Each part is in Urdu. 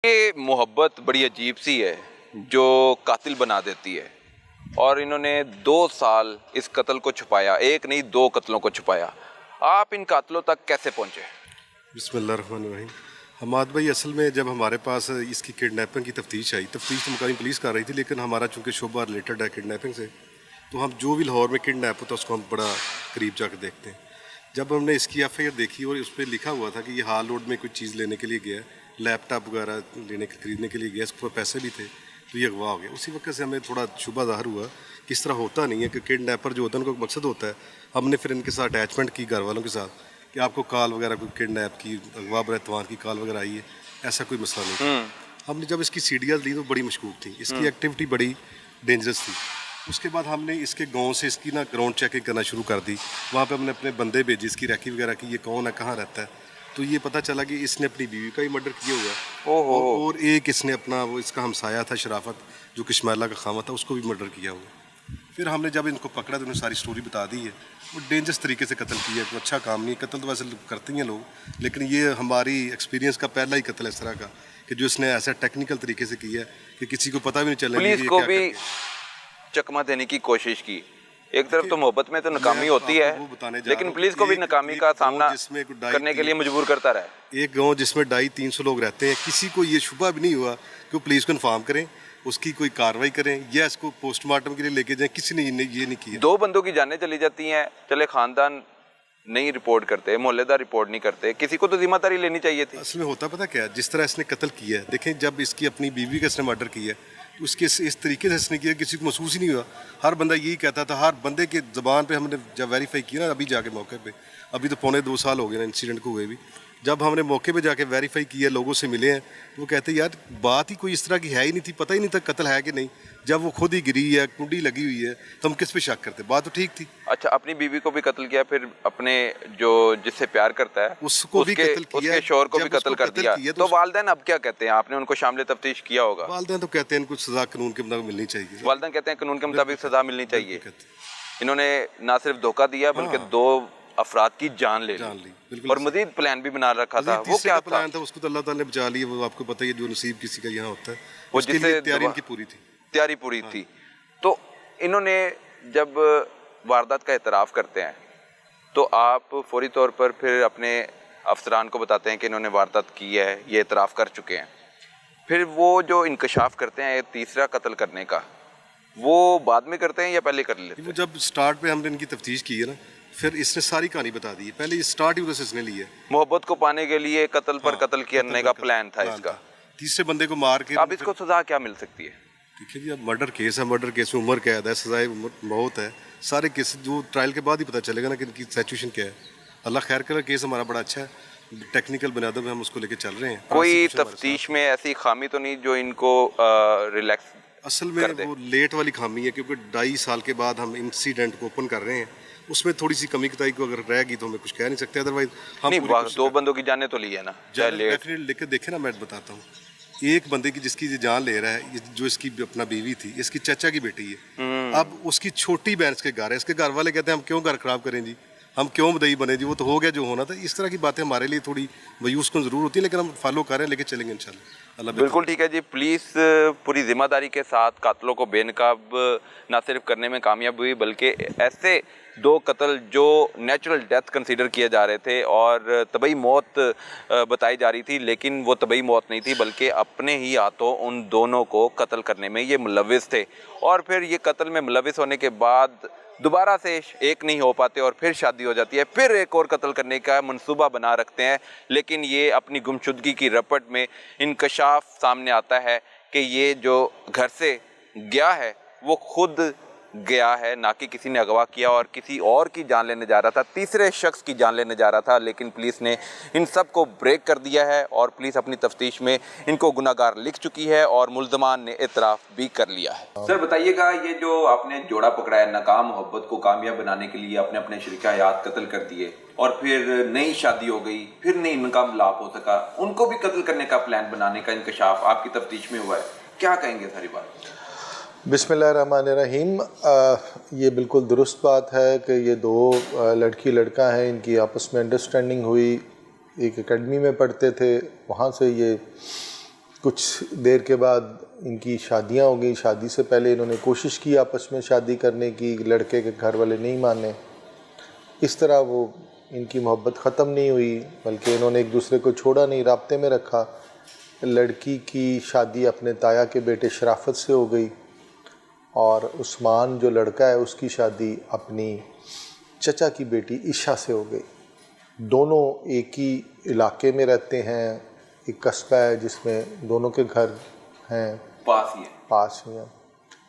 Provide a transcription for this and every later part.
یہ محبت بڑی عجیب سی ہے جو قاتل بنا دیتی ہے، اور انہوں نے 2 سال اس قتل کو چھپایا، ایک نہیں 2 قتلوں کو چھپایا۔ آپ ان قاتلوں تک کیسے پہنچے؟ بسم اللہ الرحمن الرحیم۔ حماد بھائی، اصل میں جب ہمارے پاس اس کی کڈنیپنگ کی تفتیش آئی، تفتیش تو مقامی پولیس کر رہی تھی، لیکن ہمارا چونکہ شعبہ ریلیٹڈ ہے کڈنیپنگ سے، تو ہم جو بھی لاہور میں کڈنیپ ہوتا ہے اس کو ہم بڑا قریب جا کے دیکھتے ہیں۔ جب ہم نے اس کی ایف آئی آر دیکھی اور اس پہ لکھا ہوا تھا کہ یہ ہال روڈ میں کوئی چیز لینے کے لیے گیا، لیپ ٹاپ وغیرہ خریدنے کے لیے گیا، اس کے پیسے بھی تھے، تو یہ اغوا ہو گیا۔ اسی وقت سے ہمیں تھوڑا شبہ ظاہر ہوا کہ اس طرح ہوتا نہیں ہے، کہ کڈنیپر جو ہوتا ہے ان کو مقصد ہوتا ہے۔ ہم نے پھر ان کے ساتھ اٹیچمنٹ کی گھر والوں کے ساتھ کہ آپ کو کال وغیرہ کوئی کڈنیپ کی، اغوا برتوان کی کال وغیرہ آئی ہے، ایسا کوئی مسئلہ نہیں تھا۔ ہم نے جب اس کی سی ڈی ایل لی تو بڑی مشکوک تھی، اس کی ایکٹیویٹی بڑی ڈینجرس تھی۔ اس کے بعد ہم نے اس کے گاؤں سے اس کی گراؤنڈ چیکنگ کرنا شروع کر دی۔ وہاں پہ ہم نے اپنے بندے بھیجے اس کی ریکی وغیرہ کی، یہ کون ہے، کہاں رہتا ہے، تو یہ پتہ چلا کہ اس نے اپنی بیوی کا ہی مرڈر کیا ہوا ہے، اور ایک اس نے اپنا وہ اس کا ہمسایہ تھا شرافت جو کشمیلا کا خامہ تھا، اس کو بھی مرڈر کیا ہوا۔ پھر ہم نے جب ان کو پکڑا تو انہوں نے ساری سٹوری بتا دی ہے۔ وہ ڈینجرس طریقے سے قتل کیا ہے، کوئی اچھا کام نہیں، قتل تو ویسے کرتے ہیں لوگ، لیکن یہ ہماری ایکسپیرینس کا پہلا ہی قتل ہے اس طرح کا کہ جو اس نے ایسا ٹیکنیکل طریقے سے کیا ہے کہ کسی کو پتہ بھی نہیں چلنے پولیس کو بھی چکمہ دینے کی کوشش کی۔ ایک طرف تو محبت میں تو ناکامی ہوتی ہے، لیکن پولیس کو بھی ناکامی کا سامنا کرنے کے لیے مجبور کرتا رہا ہے۔ ایک گاؤں جس میں 250-300 لوگ رہتے ہیں، کسی کو یہ شبہ بھی نہیں ہوا کہ وہ پولیس کو انفارم کریں، اس کی کوئی کارروائی کریں یا اس کو پوسٹ مارٹم کے لیے لے کے جائیں، کسی نے یہ نہیں کیا۔ 2 بندوں کی جانیں چلی جاتی ہیں، چلے خاندان نہیں رپورٹ کرتے، محلے دار رپورٹ نہیں کرتے، کسی کو تو ذمہ داری لینی چاہیے تھی۔ اصل میں ہوتا پتہ کیا ہے، جس طرح اس نے قتل کیا ہے، دیکھیں جب اس کی اپنی بیوی کا اس نے مرڈر کیا ہے، اس کے اس طریقے سے اس نے کیا کسی کو محسوس ہی نہیں ہوا۔ ہر بندہ یہی کہتا تھا، ہر بندے کے زبان پہ ہم نے جب ویریفائی کیا نا، ابھی جا کے موقع پہ، ابھی تو 2.25 سال ہو گئے نا انسیڈنٹ کو ہوئے بھی، جب ہم نے موقع پہ جا کے ویریفائی کیا، لوگوں سے ملے ہیں، وہ کہتے ہیں یار بات ہی کوئی اس طرح کی ہے ہی نہیں تھی، پتہ ہی نہیں تھا قتل ہے کہ نہیں۔ جب وہ خود ہی گری ہے، کنڈی لگی ہوئی ہے، تو ہم کس پہ شک کرتے؟ بات تو ٹھیک تھی۔ اچھا، اپنی بیوی کو بھی قتل کیا، پھر اپنے جو جس سے پیار کرتا ہے اس کو بھی قتل کیا، اس کے شوہر کو بھی قتل کر دیا۔ تو والدین اب کیا کہتے ہیں؟ آپ نے ان کو شامل تفتیش کیا ہوگا۔ والدین تو کہتے ہیں ان کو سزا قانون کے مطابق ملنی چاہیے۔ والدین کہتے ہیں قانون کے مطابق سزا ملنی چاہیے۔ انہوں نے نہ صرف دھوکہ دیا بلکہ 2 افراد کی جان لے لی، اور مزید پلان بھی بنا رکھا تھا۔ وہ کیا پلان تھا؟ اس کو تو اللہ تعالیٰ نے بچا لیا، وہ آپ کو پتہ ہے جو نصیب کسی کا یہاں ہوتا ہے، وہ اس کے لیے تیاری ان کی پوری تھی، تیاری پوری تھی۔ تو انہوں نے جب واردات کا اعتراف کرتے ہیں تو آپ فوری طور پر پھر اپنے افسران کو بتاتے ہیں کہ انہوں نے واردات کی ہے، یہ اعتراف کر چکے ہیں۔ پھر وہ جو انکشاف کرتے ہیں تیسرا قتل کرنے کا، وہ بعد میں کرتے ہیں یا پہلے کر لیتے ہیں؟ وہ جب سٹارٹ پہ ہم نے ان کی تفتیش کی ہے نا، پھر اس نے ساری کہانی بتا دی ہے، پہلے یہ سٹارٹ ہی ادھر سے اس نے لی ہے۔ محبت کو پانے کے لیے قتل پر قتل کرنے کا پلان تھا اس کا۔ تیسرے بندے کو مار کے اب اس کو سزا کیا مل سکتی ہے؟ دیکھیے جی، اب مرڈر کیس ہے، مرڈر کیس میں عمر قید ہے، سزائے موت ہے، سارے کیس جو ٹرائل کے بعد ہی پتہ چلے گا نا کہ ان کی سچویشن کیا ہے۔ اللہ خیر کرے، کیس ہمارا بڑا اچھا ہے، ٹیکنیکل بنیادوں میں ہم اس کو لے کے چل رہے ہیں۔ کوئی تفتیش میں ایسی خامی تو نہیں جو ان کو ریلیکس؟ اصل میں وہ لیٹ والی خامی ہے، کیونکہ 2.5 سال کے بعد ہم انسیڈنٹ کو اوپن کر رہے ہیں، اس میں تھوڑی سی کمی کوتاہی کو اگر رہ گئی تو ہمیں کچھ کہہ نہیں سکتے، ادروائز ہم 2 بندوں کی جانیں تو لی ہے نا۔ لیکن دیکھیں نا، میں بتاتا ہوں، ایک بندے کی جس کی جان لے رہا ہے، جو اس کی اپنا بیوی تھی، اس کی چچا کی بیٹی ہے، اب اس کی چھوٹی بہن اس کے گھر ہے، اس کے گھر والے کہتے ہیں ہم کیوں گھر خراب کریں جی، ہم کیوں مدعی بنے جی، وہ تو ہو گیا جو ہونا تھا۔ اس طرح کی باتیں ہمارے لیے تھوڑی مایوس کن ضرور ہوتی ہیں، لیکن ہم فالو کر رہے ہیں، لے کے چلیں گے انشاءاللہ۔ بالکل ٹھیک ہے جی۔ پولیس پوری ذمہ داری کے ساتھ قاتلوں کو بے نقاب نہ صرف کرنے میں کامیاب ہوئی، بلکہ ایسے 2 قتل جو نیچرل ڈیتھ کنسیڈر کیے جا رہے تھے اور طبعی موت بتائی جا رہی تھی، لیکن وہ طبعی موت نہیں تھی، بلکہ اپنے ہی ہاتھوں ان دونوں کو قتل کرنے میں یہ ملوث تھے، اور پھر یہ قتل میں ملوث ہونے کے بعد دوبارہ سے ایک نہیں ہو پاتے اور پھر شادی ہو جاتی ہے، پھر ایک اور قتل کرنے کا منصوبہ بنا رکھتے ہیں، لیکن یہ اپنی گمشدگی کی رپٹ میں انکشاف سامنے آتا ہے کہ یہ جو گھر سے گیا ہے وہ خود گیا ہے، نہ کہ کسی نے اغوا کیا اور کسی اور کی جان لینے جا رہا تھا، تیسرے شخص کی جان لینے جا رہا تھا، لیکن پولیس نے ان سب کو بریک کر دیا ہے اور پولیس اپنی تفتیش میں ان کو گناہگار لکھ چکی ہے اور ملزمان نے اعتراف بھی کر لیا ہے۔ سر بتائیے گا، یہ جو آپ نے جوڑا پکڑا ہے، ناکام محبت کو کامیاب بنانے کے لیے اپنے اپنے شریک حیات قتل کر دیے اور پھر نئی شادی ہو گئی، پھر نہیں ان کا ملاپ ہو سکا، ان کو بھی قتل کرنے کا پلان بنانے کا انکشاف آپ کی تفتیش میں ہوا ہے، کیا کہیں گے ساری بات؟ بسم اللہ الرحمن الرحیم۔ یہ بالکل درست بات ہے کہ یہ 2 لڑکی لڑکا ہیں، ان کی آپس میں انڈرسٹینڈنگ ہوئی، ایک اکیڈمی میں پڑھتے تھے، وہاں سے یہ کچھ دیر کے بعد ان کی شادیاں ہو گئی. شادی سے پہلے انہوں نے کوشش کی آپس میں شادی کرنے کی, لڑکے کے گھر والے نہیں مانے. اس طرح وہ ان کی محبت ختم نہیں ہوئی, بلکہ انہوں نے ایک دوسرے کو چھوڑا نہیں, رابطے میں رکھا. لڑکی کی شادی اپنے تایا کے بیٹے شرافت سے ہو گئی, اور عثمان جو لڑکا ہے اس کی شادی اپنی چچا کی بیٹی عشا سے ہو گئی. دونوں ایک ہی علاقے میں رہتے ہیں, ایک قصبہ ہے جس میں دونوں کے گھر ہیں, پاس ہی ہیں,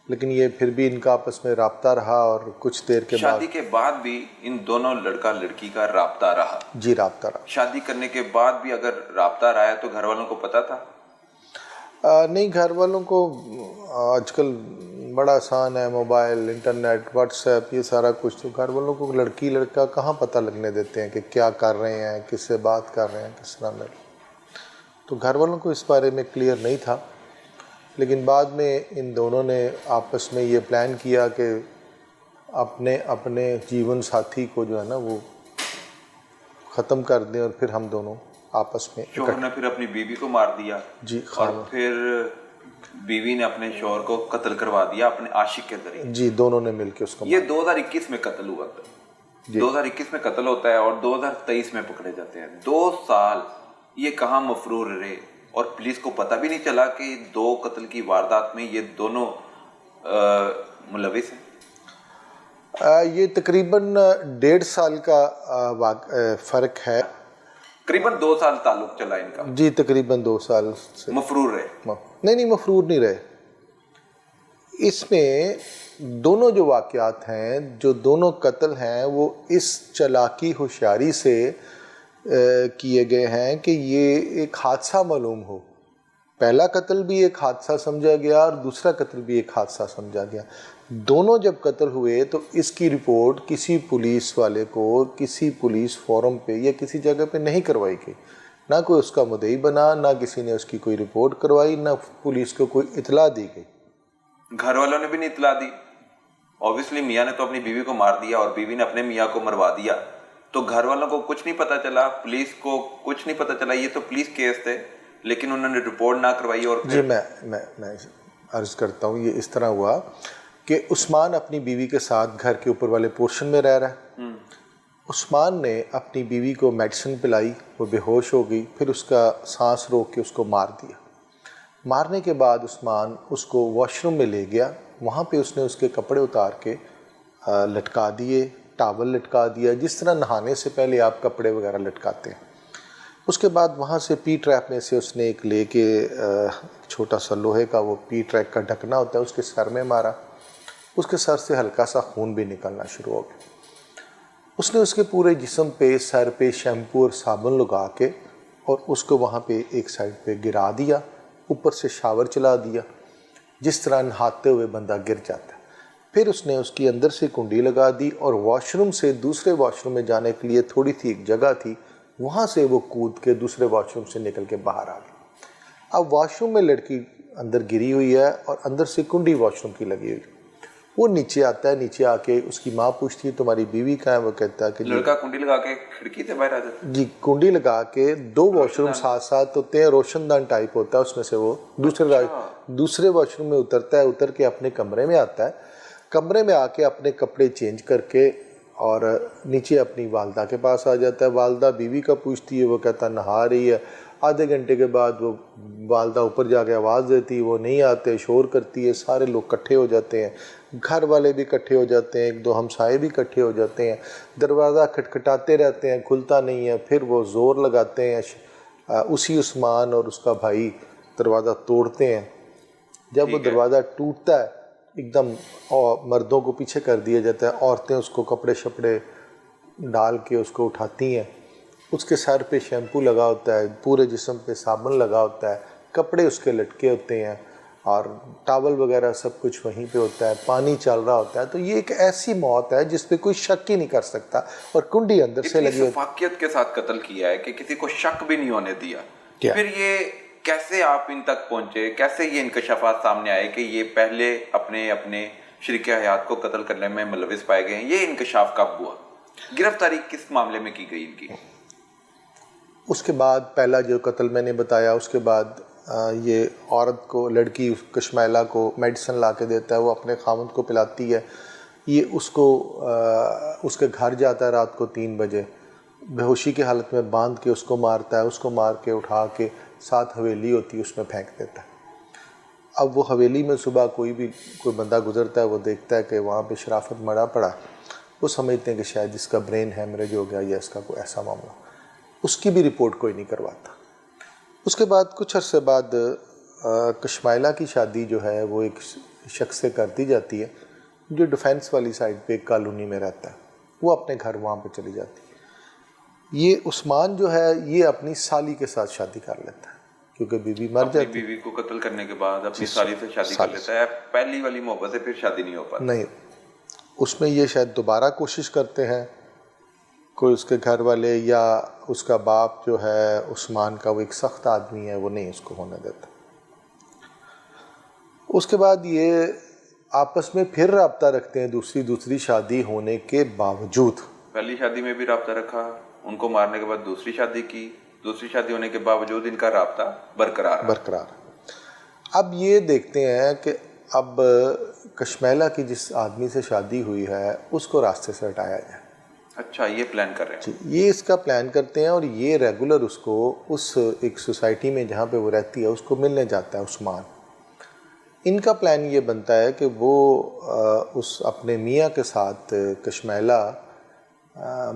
لیکن یہ پھر بھی ان کا آپس میں رابطہ رہا. اور کچھ دیر کے بعد شادی کے بعد بھی ان دونوں لڑکا لڑکی کا رابطہ رہا. جی رابطہ رہا. شادی کرنے کے بعد بھی اگر رابطہ رہا ہے تو گھر والوں کو پتہ تھا؟ نہیں, گھر والوں کو آج کل بڑا آسان ہے, موبائل, انٹرنیٹ, واٹس ایپ, یہ سارا کچھ. تو گھر والوں کو لڑکی لڑکا کہاں پتہ لگنے دیتے ہیں کہ کیا کر رہے ہیں, کس سے بات کر رہے ہیں, کس طرح میں. تو گھر والوں کو اس بارے میں کلیئر نہیں تھا. لیکن بعد میں ان دونوں نے آپس میں یہ پلان کیا کہ اپنے جیون ساتھی کو جو ہے نا وہ ختم کر دیں, اور پھر ہم دونوں آپس میں. شوہر نے پھر اپنی بیوی کو مار دیا, جی, اور پھر بیوی نے اپنے شوہر کو قتل کروا دیا اپنے عاشق کے ذریعے. جی, دونوں نے مل کے اس کو. یہ 2021 میں قتل ہوا تھا. 2021 میں قتل ہوتا ہے اور 2023 میں پکڑے جاتے ہیں. 2 سال یہ کہاں مفرور رہے, اور پولیس کو پتہ بھی نہیں چلا کہ 2 قتل کی واردات میں یہ دونوں ملوث ہیں. یہ تقریباً 1.5 سال کا فرق ہے. تقریباً 2 سال تعلق چلا ان کا. جی, تقریباً 2 سال سے. مفرور رہے؟ نہیں, مفرور نہیں رہے. اس میں دونوں جو واقعات ہیں, جو دونوں قتل ہیں, وہ اس چالاکی ہوشیاری سے کیے گئے ہیں کہ یہ ایک حادثہ معلوم ہو. پہلا قتل بھی ایک حادثہ سمجھا گیا اور دوسرا قتل بھی ایک حادثہ سمجھا گیا. دونوں جب قتل ہوئے تو اس کی رپورٹ کسی پولیس والے کو کسی پولیس فورم پہ یا کسی جگہ پہ نہیں کروائی گئی. نہ کوئی اس کا مدعی بنا, نہ کسی نے اس کی کوئی رپورٹ کروائی, نہ پولیس کو کوئی اطلاع دی گئی. گھر والوں نے بھی نہیں اطلاع دی. اوبیسلی میاں نے تو اپنی بیوی کو مار دیا اور بیوی نے اپنے میاں کو مروا دیا, تو گھر والوں کو کچھ نہیں پتہ چلا, پولیس کو کچھ نہیں پتہ چلا. یہ تو پولیس کیس تھے, لیکن انہوں نے رپورٹ نہ کروائی. اور جی, میں عرض کرتا ہوں, یہ اس طرح ہوا کہ عثمان اپنی بیوی کے ساتھ گھر کے اوپر والے پورشن میں رہ رہا ہے. عثمان نے اپنی بیوی کو میڈیسن پلائی, وہ بے ہوش ہو گئی, پھر اس کا سانس روک کے اس کو مار دیا. مارنے کے بعد عثمان اس کو واش روم میں لے گیا. وہاں پہ اس نے اس کے کپڑے اتار کے لٹکا دیے, ٹاول لٹکا دیا, جس طرح نہانے سے پہلے آپ کپڑے وغیرہ لٹکاتے ہیں. اس کے بعد وہاں سے پی ٹریپ میں سے اس نے ایک لے کے چھوٹا سا لوہے کا وہ پی ٹریک کا ڈھکنا ہوتا ہے, اس کے سر میں مارا. اس کے سر سے ہلکا سا خون بھی نکلنا شروع ہو گیا. اس نے اس کے پورے جسم پہ, سر پہ شیمپو اور صابن لگا کے اور اس کو وہاں پہ ایک سائڈ پہ گرا دیا, اوپر سے شاور چلا دیا, جس طرح نہاتے ہوئے بندہ گر جاتا ہے. پھر اس نے اس کی اندر سے کنڈی لگا دی اور واش روم سے دوسرے واش روم میں جانے کے لیے تھوڑی سی ایک جگہ تھی, وہاں سے وہ کود کے دوسرے واش روم سے نکل کے باہر آ گیا. اب واش روم میں لڑکی اندر گری ہوئی ہے اور اندر سے کنڈی واش روم کی لگی ہوئی. وہ نیچے آتا ہے, نیچے آ کے اس کی ماں پوچھتی ہے تمہاری بیوی کہاں ہے؟ وہ کہتا ہے کہ لڑکا کنڈی لگا کے کھڑکی سے باہر آ جاتا ہے. جی, کنڈی لگا کے 2 واش روم ساتھ ساتھ ہوتے ہیں, روشن دان ٹائپ ہوتا ہے, اس میں سے وہ دوسرے واش روم میں اترتا ہے. اتر کے اپنے کمرے میں آتا ہے, کمرے میں آ کے اپنے کپڑے چینج کر کے اور نیچے اپنی والدہ کے پاس آ جاتا ہے. والدہ بیوی کا پوچھتی ہے, وہ کہتا ہے نہا رہی ہے. آدھے گھنٹے کے بعد وہ والدہ اوپر جا کے آواز دیتی ہے, وہ نہیں آتے, شور کرتی ہے. سارے لوگ اکٹھے ہو جاتے ہیں, گھر والے بھی اکٹھے ہو جاتے ہیں, 1-2 ہمسائے بھی اکٹھے ہو جاتے ہیں. دروازہ کھٹکھٹاتے رہتے ہیں, کھلتا نہیں ہے. پھر وہ زور لگاتے ہیں, اسی عثمان اور اس کا بھائی دروازہ توڑتے ہیں. جب وہ دروازہ ٹوٹتا ہے ایک دم مردوں کو پیچھے کر دیا جاتا ہے, عورتیں اس کو کپڑے شپڑے ڈال کے اس کو اٹھاتی ہیں. اس کے سر پہ شیمپو لگا ہوتا ہے, پورے جسم پہ صابن لگا ہوتا ہے, کپڑے اس کے لٹکے ہوتے ہیں اور ٹاول وغیرہ سب کچھ وہیں پہ ہوتا ہے, پانی چل رہا ہوتا ہے. تو یہ ایک ایسی موت ہے جس پہ کوئی شک ہی نہیں کر سکتا, اور کنڈی اندر سے لگی ہوتی ہے. شفاقیت کے ساتھ قتل کیا ہے کہ کسی کو شک بھی نہیں ہونے دیا. پھر یہ کیسے آپ ان تک پہنچے, کیسے یہ انکشافات سامنے آئے کہ یہ پہلے اپنے شریک حیات کو قتل کرنے میں ملوث پائے گئے ہیں؟ یہ انکشاف کب ہوا؟ گرفتاری کس معاملے میں کی گئی ان کی؟ اس کے بعد پہلا جو قتل میں نے بتایا, اس کے بعد یہ عورت کو، لڑکی کشمیلا کو میڈیسن لا کے دیتا ہے، وہ اپنے خاوند کو پلاتی ہے، یہ اس کو اس کے گھر جاتا ہے رات کو 3 بجے، بے ہوشی کی حالت میں باندھ کے اس کو مارتا ہے، اس کو مار کے اٹھا کے ساتھ حویلی ہوتی ہے اس میں پھینک دیتا ہے۔ اب وہ حویلی میں صبح کوئی بندہ گزرتا ہے، وہ دیکھتا ہے کہ وہاں پہ شرافت مڑا پڑا، وہ سمجھتے ہیں کہ شاید اس کا برین ہیمریج ہو گیا یا اس کا کوئی ایسا معاملہ، اس کی بھی رپورٹ کوئی نہیں کرواتا۔ اس کے بعد کچھ عرصے بعد کشمائلہ کی شادی جو ہے وہ ایک شخص سے کر دی جاتی ہے جو ڈیفینس والی سائڈ پہ ایک کالونی میں رہتا ہے، وہ اپنے گھر وہاں پہ چلی جاتی ہے۔ یہ عثمان جو ہے یہ اپنی سالی کے ساتھ شادی کر لیتا ہے کیونکہ بیوی مر جاتی ہے، بیوی کو قتل کرنے کے بعد اپنی سالی سے شادی کر لیتا ہے۔ پہلی والی محبت سے پھر شادی نہیں ہو پاتی؟ نہیں، اس میں یہ شاید دوبارہ کوشش کرتے ہیں، کوئی اس کے گھر والے یا اس کا باپ جو ہے عثمان کا، وہ ایک سخت آدمی ہے، وہ نہیں اس کو ہونے دیتا۔ اس کے بعد یہ آپس میں پھر رابطہ رکھتے ہیں دوسری شادی ہونے کے باوجود۔ پہلی شادی میں بھی رابطہ رکھا، ان کو مارنے کے بعد دوسری شادی کی، دوسری شادی ہونے کے باوجود ان کا رابطہ برقرار۔ اب یہ دیکھتے ہیں کہ اب کشمیلہ کی جس آدمی سے شادی ہوئی ہے اس کو راستے سے ہٹایا جائے۔ اچھا، یہ پلان کر رہے ہیں؟ یہ اس کا پلان کرتے ہیں، اور یہ ریگولر اس کو اس ایک سوسائٹی میں جہاں پہ وہ رہتی ہے اس کو ملنے جاتا ہے عثمان۔ ان کا پلان یہ بنتا ہے کہ وہ اس اپنے میاں کے ساتھ کشمیلہ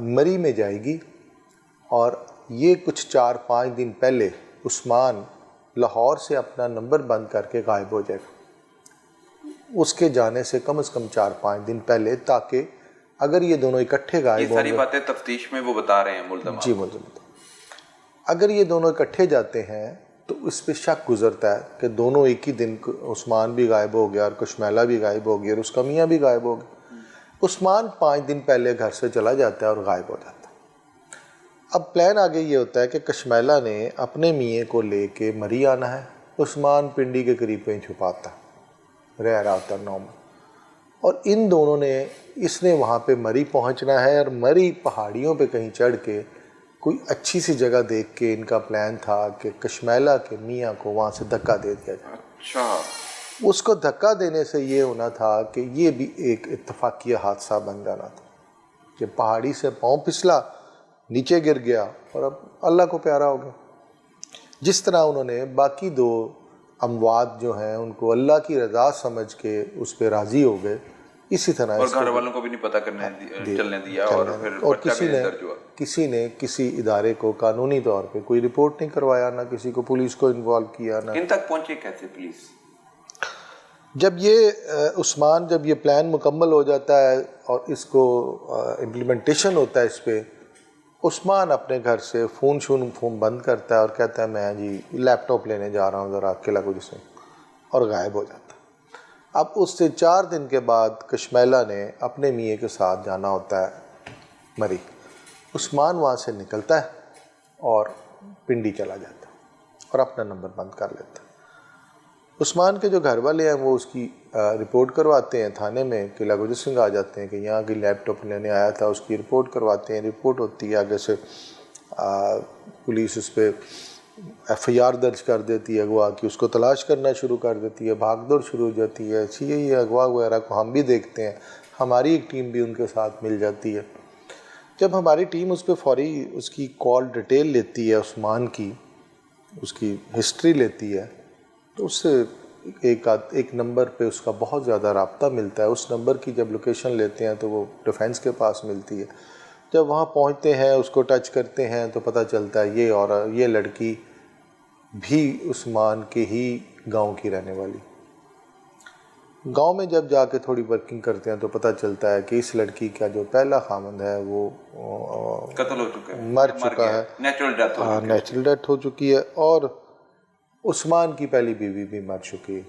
مری میں جائے گی، اور یہ کچھ 4-5 دن پہلے عثمان لاہور سے اپنا نمبر بند کر کے غائب ہو جائے گا اس کے جانے سے کم از کم 4-5 دن پہلے، تاکہ اگر یہ دونوں اکٹھے غائب ہوں گے، یہ ساری باتیں تفتیش میں وہ بتا رہے ہیں ملزم؟ جی ملزم، اگر یہ دونوں اکٹھے جاتے ہیں تو اس پہ شک گزرتا ہے کہ دونوں ایک ہی دن عثمان بھی غائب ہو گیا اور کشمیلہ بھی غائب ہو گیا اور اس کا میاں بھی غائب ہو گیا۔ عثمان 5 دن پہلے گھر سے چلا جاتا ہے اور غائب ہو جاتا ہے۔ اب پلان آگے یہ ہوتا ہے کہ کشمیلہ نے اپنے میاں کو لے کے مری آنا ہے، عثمان پنڈی کے قریب کہیں چھپاتا رہ رہا ہوتا 9 میں، اور ان دونوں نے، اس نے وہاں پہ مری پہنچنا ہے، اور مری پہاڑیوں پہ کہیں چڑھ کے کوئی اچھی سی جگہ دیکھ کے ان کا پلان تھا کہ کشمیلہ کے میاں کو وہاں سے دھکا دے دیا جائے۔ اچھا، اس کو دھکا دینے سے یہ ہونا تھا کہ یہ بھی ایک اتفاقیہ حادثہ بن جانا تھا کہ پہاڑی سے پاؤں پھسلا، نیچے گر گیا اور اب اللہ کو پیارا ہو گیا۔ جس طرح انہوں نے باقی 2 اموات جو ہیں ان کو اللہ کی رضا سمجھ کے اس پہ راضی ہو گئے، اسی طرح اور گھر والوں کو بھی نہیں پتہ چلنے دیا، اور پھر کسی نے کسی ادارے کو قانونی طور پہ کوئی رپورٹ نہیں کروایا، نہ کسی کو پولیس کو انوالو کیا، نہ ان تک پہنچے کیسے پولیس؟ جب یہ پلان مکمل ہو جاتا ہے اور اس کو امپلیمنٹیشن ہوتا ہے اس پہ، عثمان اپنے گھر سے فون بند کرتا ہے اور کہتا ہے میں جی لیپ ٹاپ لینے جا رہا ہوں ذرا قلعہ گجھ سے، اور غائب ہو جاتا ہے۔ اب اس سے 4 دن کے بعد کشمیلہ نے اپنے میاں کے ساتھ جانا ہوتا ہے مری، عثمان وہاں سے نکلتا ہے اور پنڈی چلا جاتا ہے اور اپنا نمبر بند کر لیتا ہے۔ عثمان کے جو گھر والے ہیں وہ اس کی رپورٹ کرواتے ہیں تھانے میں، قلعہ گجھ سنگھ آ جاتے ہیں کہ یہاں کی لیپ ٹاپ لینے آیا تھا، اس کی رپورٹ کرواتے ہیں، رپورٹ ہوتی ہے، آگے سے پولیس اس پہ ایف آئی آر درج کر دیتی ہے اغوا کی، اس کو تلاش کرنا شروع کر دیتی ہے، بھاگ دوڑ شروع ہو جاتی ہے، یہ اغوا وغیرہ کو ہم بھی دیکھتے ہیں، ہماری ایک ٹیم بھی ان کے ساتھ مل جاتی ہے۔ جب ہماری ٹیم اس پہ فوری اس کی کال ڈیٹیل لیتی ہے عثمان کی، اس کی ہسٹری لیتی ہے، تو اس سے ایک نمبر پہ اس کا بہت زیادہ رابطہ ملتا ہے۔ اس نمبر کی جب لوکیشن لیتے ہیں تو وہ ڈیفینس کے پاس ملتی ہے۔ جب وہاں پہنچتے ہیں، اس کو ٹچ کرتے ہیں تو پتہ چلتا ہے یہ لڑکی بھی عثمان کے ہی گاؤں کی رہنے والی۔ گاؤں میں جب جا کے تھوڑی ورکنگ کرتے ہیں تو پتہ چلتا ہے کہ اس لڑکی کا جو پہلا خامند ہے وہ قتل ہو چکا ہے، مر چکا ہے، نیچرل ڈیتھ ہو چکی ہے، اور عثمان کی پہلی بیوی بھی مر چکی ہے۔